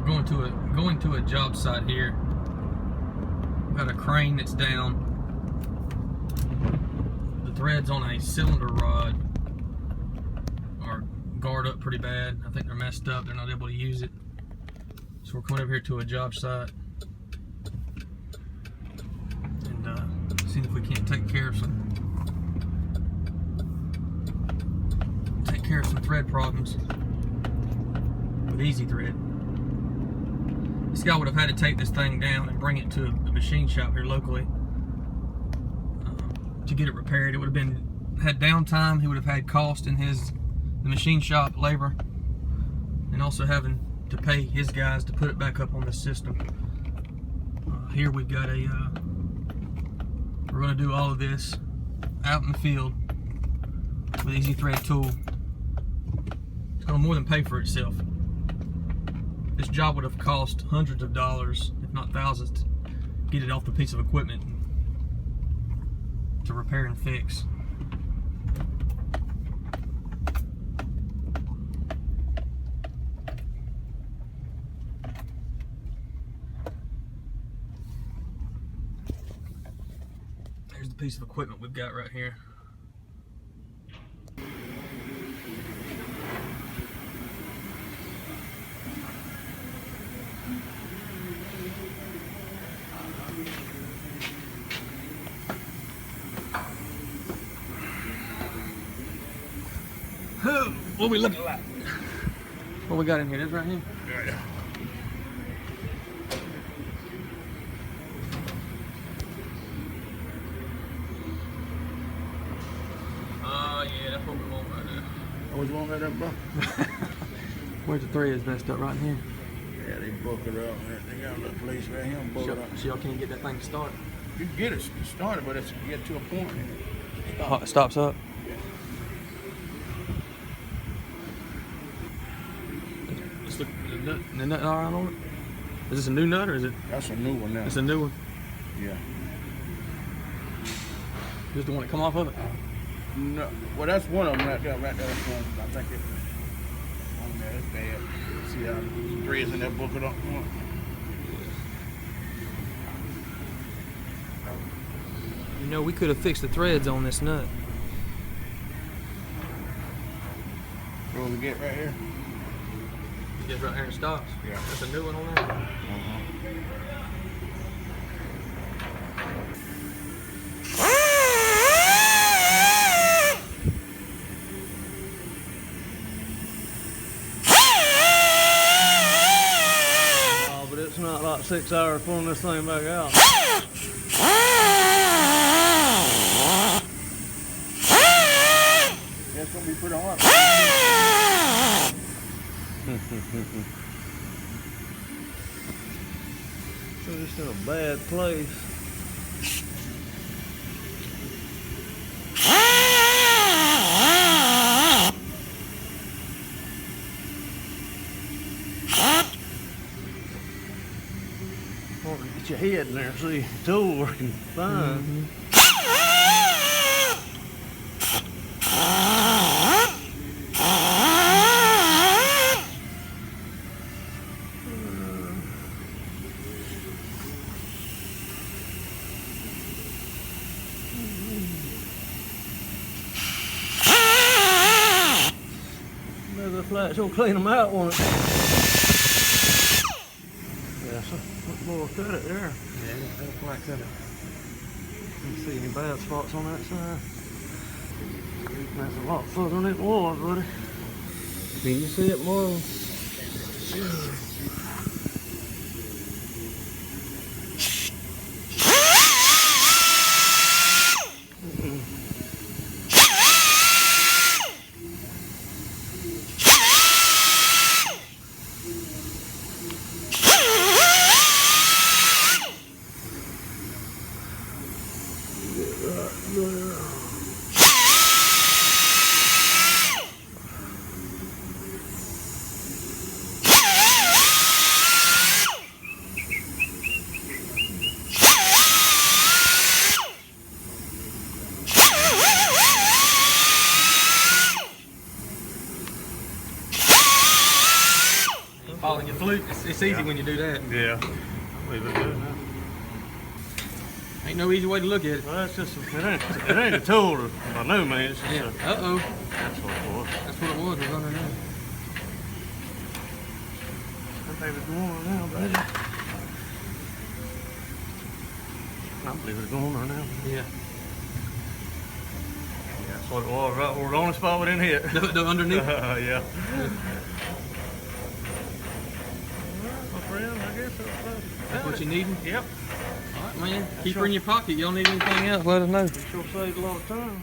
Going to a job site here. We've got a crane that's down. The threads on a cylinder rod are guard up pretty bad. I think they're messed up. They're not able to use it. So we're coming over here to a job site and seeing if we can't take care of some thread problems with Easy Thread. This guy would have had to take this thing down and bring it to a machine shop here locally to get it repaired. It would have had downtime. He would have had cost in the machine shop labor, and also having to pay his guys to put it back up on the system. Here we've got we're going to do all of this out in the field with Easy Thread tool. It's going to more than pay for itself. This job would have cost hundreds of dollars, if not thousands, to get it off the piece of equipment to repair and fix. Here's the piece of equipment we've got right here. What we looking like? What we got in here? This right here? Yeah. Yeah, that's what we want right there. What's wrong with that, bro? Where's the threads messed up right in here? Yeah, they broke it up. They got a little place right here. So y'all can't get that thing to start? You can get it started, but it's get to a point. It stops up? The nut all right on it? Is this a new nut or is it? That's a new one now. It's a new one? Yeah. Just the one that come off of it? No. Well, that's one of them right there. Right there. That's one. I think it's on there. It's bad. See how the threads in there book it up. You know, we could have fixed the threads on this nut. What we get right here? It gets right here and stops. Yeah. That's a new one on there. Oh, but it's not like 6 hours pulling this thing back out. It's gonna be pretty hard. So just in a bad place. Want to get your head in there so your tool working fine. Maybe the flat's will clean them out, won't it? Yeah, so much more cut it there. Yeah, that's flat cut it. Can't see any bad spots on that side. That's a lot further than it was, buddy. Can you see it more? following your flute. It's easy Yeah. when you do that. Yeah. I believe it good now. Ain't no easy way to look at it. Well, it's just, it ain't a tool by no means. It's just Yeah. a, Uh-oh. that's what it was. That's what it was. It was under there. That baby's going now, baby. I believe it's going on now. Yeah. Yeah, that's what it was. Right, we're the only spot we didn't hit. The underneath. Yeah. My friend, I guess That's what you need. Yep. All right, man. Keep her in your pocket. Y'all need anything else, let us know. It sure saved a lot of time.